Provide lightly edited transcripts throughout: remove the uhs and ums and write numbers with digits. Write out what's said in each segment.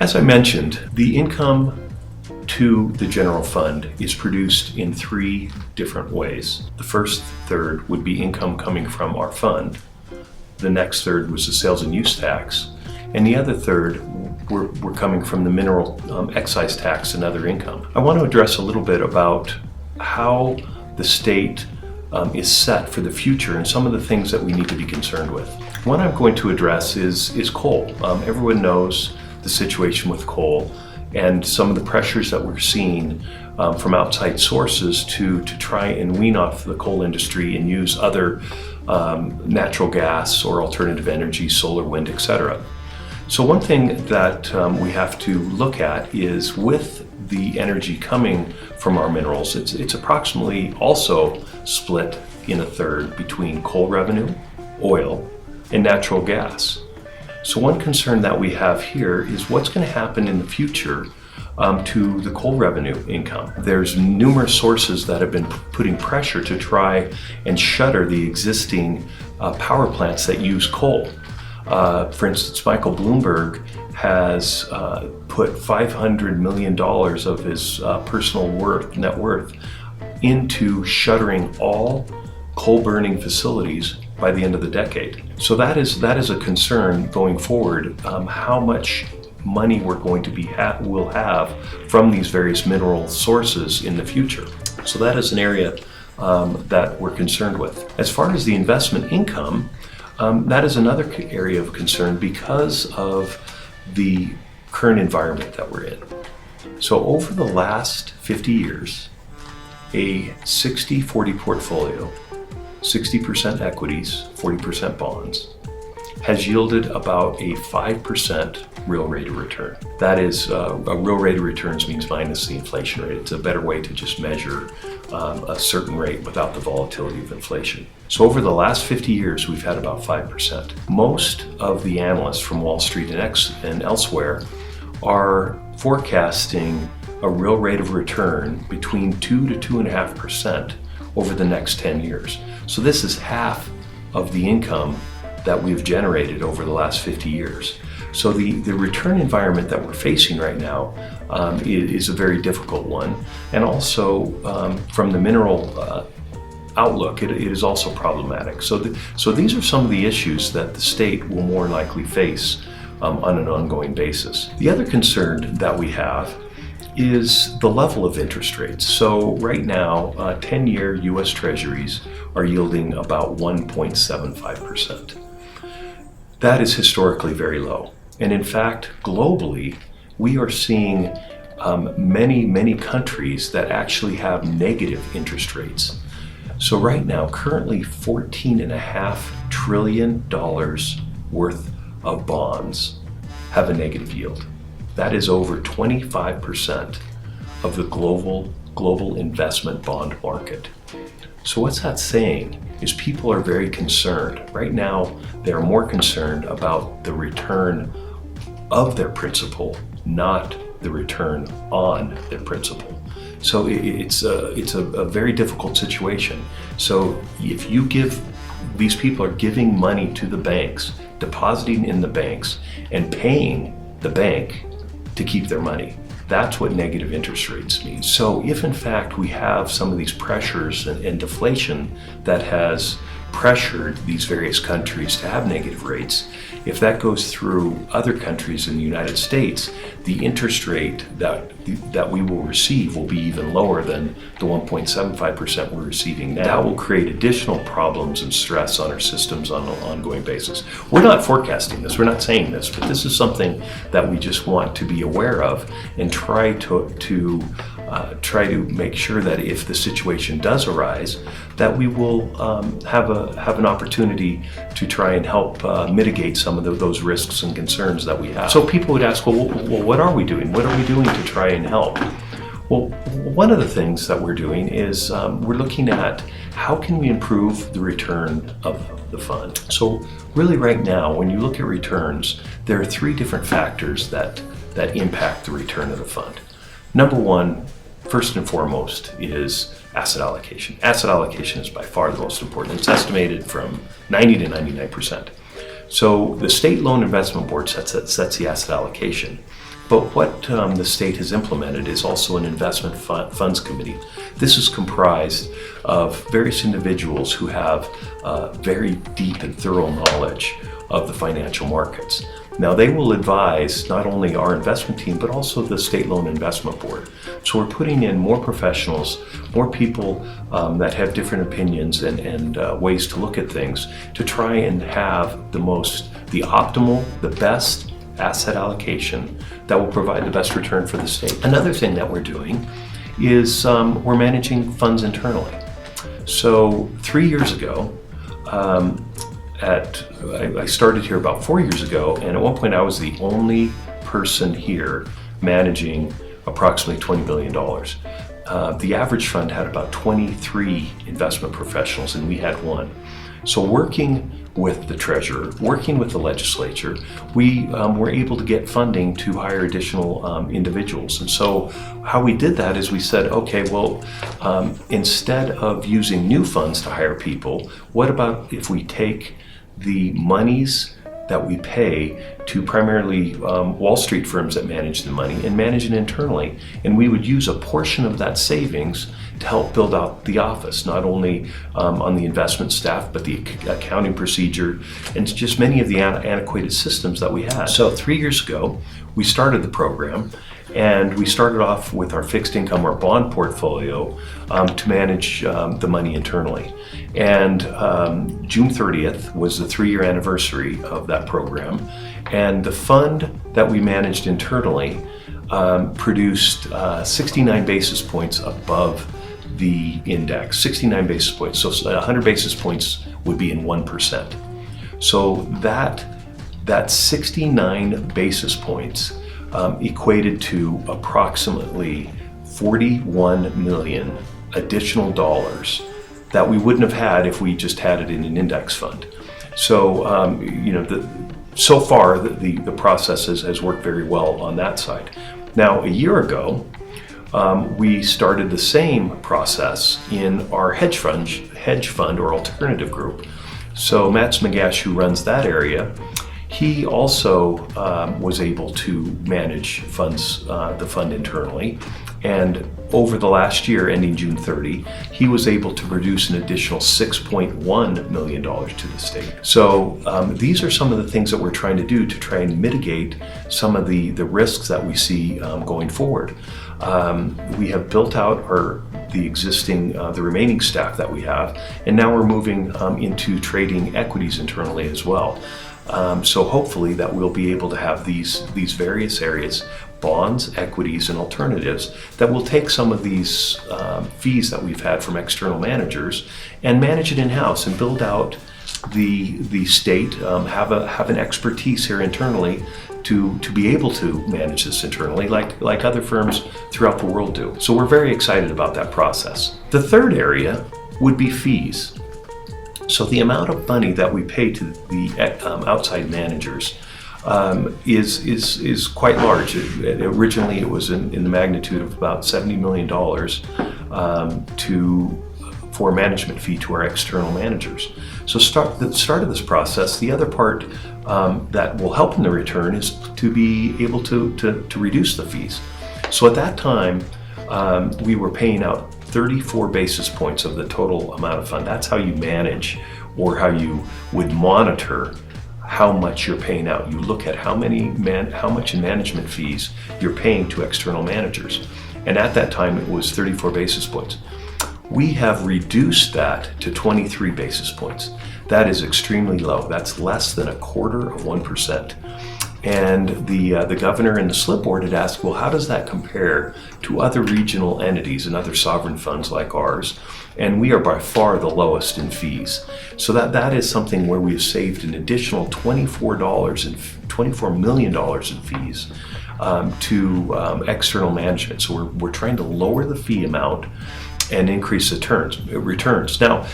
As I mentioned, the income to the general fund is produced in three different ways. The first third would be income coming from our fund. The next third was the sales and use tax. And the other third were coming from the mineral excise tax and other income. I want to address a little bit about how the state is set for the future and some of the things that we need to be concerned with. One I'm going to address is coal. Everyone knows the situation with coal and some of the pressures that we're seeing from outside sources to try and wean off the coal industry and use other natural gas or alternative energy, solar, wind, etc. So one thing that we have to look at is with the energy coming from our minerals, it's approximately also split in a third between coal revenue, oil, and natural gas. So one concern that we have here is what's going to happen in the future to the coal revenue income. There's numerous sources that have been putting pressure to try and shutter the existing power plants that use coal. For instance, Michael Bloomberg has put $500 million of his personal net worth into shuttering all coal burning facilities by the end of the decade. So that is a concern going forward, how much money we're going to will have from these various mineral sources in the future. So that is an area that we're concerned with. As far as the investment income, that is another area of concern because of the current environment that we're in. So over the last 50 years, a 60-40 portfolio, 60% equities, 40% bonds, has yielded about a 5% real rate of return. That is, a real rate of returns means minus the inflation rate. It's a better way to just measure a certain rate without the volatility of inflation. So over the last 50 years, we've had about 5%. Most of the analysts from Wall Street and elsewhere are forecasting a real rate of return between 2 to 2.5% over the next 10 years. So this is half of the income that we've generated over the last 50 years. So the return environment that we're facing right now is a very difficult one. And also from the mineral outlook, it is also problematic. So these are some of the issues that the state will more likely face on an ongoing basis. The other concern that we have is the level of interest rates. So right now, 10-year US Treasuries are yielding about 1.75%. That is historically very low. And in fact, globally, we are seeing many countries that actually have negative interest rates. So right now, currently $14.5 trillion worth of bonds have a negative yield. That is over 25% of the global investment bond market. So what's that saying is people are very concerned. Right now, they're more concerned about the return of their principal, not the return on their principal. So it's a very difficult situation. So if you these people are giving money to the banks, depositing in the banks, and paying the bank to keep their money. That's what negative interest rates mean. So if in fact we have some of these pressures and deflation that has pressured these various countries to have negative rates, if that goes through other countries in the United States, the interest rate that we will receive will be even lower than the 1.75% we're receiving now. That will create additional problems and stress on our systems on an ongoing basis. We're not forecasting this, we're not saying this, but this is something that we just want to be aware of and try to make sure that if the situation does arise, that we will have an opportunity to try and help mitigate some of those risks and concerns that we have. So people would ask, well, what are we doing? What are we doing to try and help? Well, one of the things that we're doing is we're looking at how can we improve the return of the fund. So really right now, when you look at returns, there are three different factors that impact the return of the fund. Number one, first and foremost, is asset allocation. Asset allocation is by far the most important. It's estimated from 90 to 99%. So the State Loan Investment Board sets the asset allocation. But what the state has implemented is also an investment funds committee. This is comprised of various individuals who have very deep and thorough knowledge of the financial markets. Now, they will advise not only our investment team, but also the State Loan Investment Board. So we're putting in more professionals, more people that have different opinions and ways to look at things to try and have the optimal, the best asset allocation that will provide the best return for the state. Another thing that we're doing is we're managing funds internally. So 3 years ago, I started here about 4 years ago, and at one point I was the only person here managing approximately $20 billion. The average fund had about 23 investment professionals, and we had one. So working with the treasurer, working with the legislature, we were able to get funding to hire additional individuals. And so how we did that is we said, okay, well, instead of using new funds to hire people, what about if we take the monies that we pay to primarily Wall Street firms that manage the money and manage it internally, and we would use a portion of that savings to help build out the office, not only on the investment staff, but the accounting procedure and just many of the antiquated systems that we had. So 3 years ago, we started the program, and we started off with our fixed income or bond portfolio to manage the money internally. And June 30th was the 3-year anniversary of that program. And the fund that we managed internally produced 69 basis points above the index, 69 basis points. So 100 basis points would be in 1%. So that 69 basis points equated to approximately 41 million additional dollars that we wouldn't have had if we just had it in an index fund. So, so far the process has worked very well on that side. Now, a year ago, we started the same process in our hedge fund or alternative group. So Matt Smagash, who runs that area, he also was able to manage the fund internally. And over the last year, ending June 30, he was able to produce an additional $6.1 million to the state. So these are some of the things that we're trying to do to try and mitigate some of the risks that we see going forward. We have built out the remaining staff that we have, and now we're moving into trading equities internally as well. So hopefully that we'll be able to have these various areas, bonds, equities, and alternatives, that will take some of these fees that we've had from external managers and manage it in-house and build out the state, have an expertise here internally to be able to manage this internally like other firms throughout the world do. So we're very excited about that process. The third area would be fees. So the amount of money that we pay to the outside managers is quite large. Originally, it was in the magnitude of about $70 million for a management fee to our external managers. So the start of this process, the other part that will help in the return is to be able to reduce the fees. So at that time, we were paying out 34 basis points of the total amount of fund. That's how you manage, or how you would monitor how much you're paying out. You look at how much in management fees you're paying to external managers. And at that time, it was 34 basis points. We have reduced that to 23 basis points. That is extremely low. That's less than 1/4%. And the governor and the slip board had asked, well, how does that compare to other regional entities and other sovereign funds like ours? And we are by far the lowest in fees. So that is something where we have saved an additional $24 million in fees to external management. So we're trying to lower the fee amount and increase the returns. Now,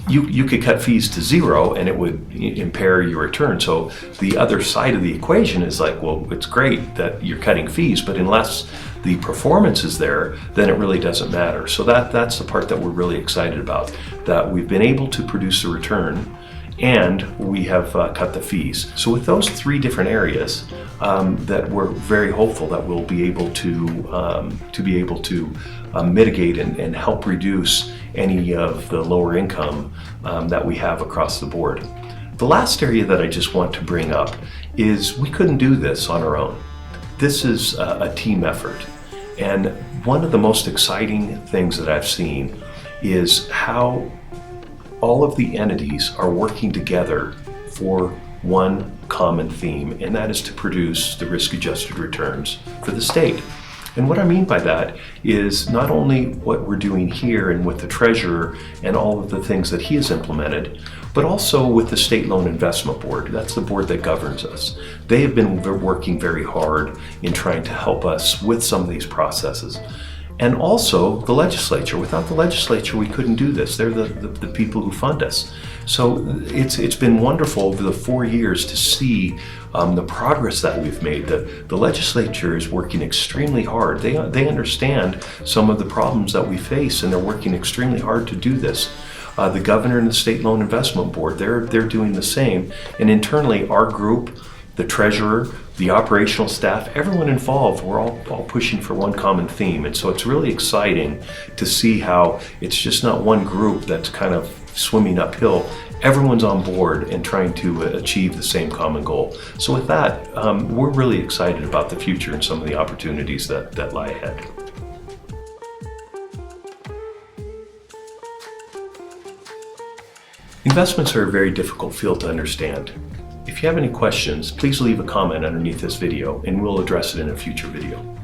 you could cut fees to zero and it would impair your return. So the other side of the equation is like, well, it's great that you're cutting fees, but unless the performance is there, then it really doesn't matter. So that's the part that we're really excited about, that we've been able to produce a return and we have cut the fees. So with those three different areas, that we're very hopeful that we'll be able to mitigate and help reduce any of the lower income that we have across the board. The last area that I just want to bring up is we couldn't do this on our own. This is a team effort. And one of the most exciting things that I've seen is how all of the entities are working together for one common theme, and that is to produce the risk-adjusted returns for the state. And what I mean by that is not only what we're doing here and with the treasurer and all of the things that he has implemented, but also with the State Loan Investment Board. That's the board that governs us. They have been working very hard in trying to help us with some of these processes. And also the legislature. Without the legislature, we couldn't do this. They're the people who fund us. So it's been wonderful over the 4 years to see the progress that we've made. The legislature is working extremely hard. They understand some of the problems that we face, and they're working extremely hard to do this. The governor and the State Loan Investment Board, they're doing the same. And internally, our group, the treasurer, the operational staff, everyone involved, we're all pushing for one common theme. And so it's really exciting to see how it's just not one group that's kind of swimming uphill. Everyone's on board and trying to achieve the same common goal. So with that, we're really excited about the future and some of the opportunities that lie ahead. Investments are a very difficult field to understand. If you have any questions, please leave a comment underneath this video and we'll address it in a future video.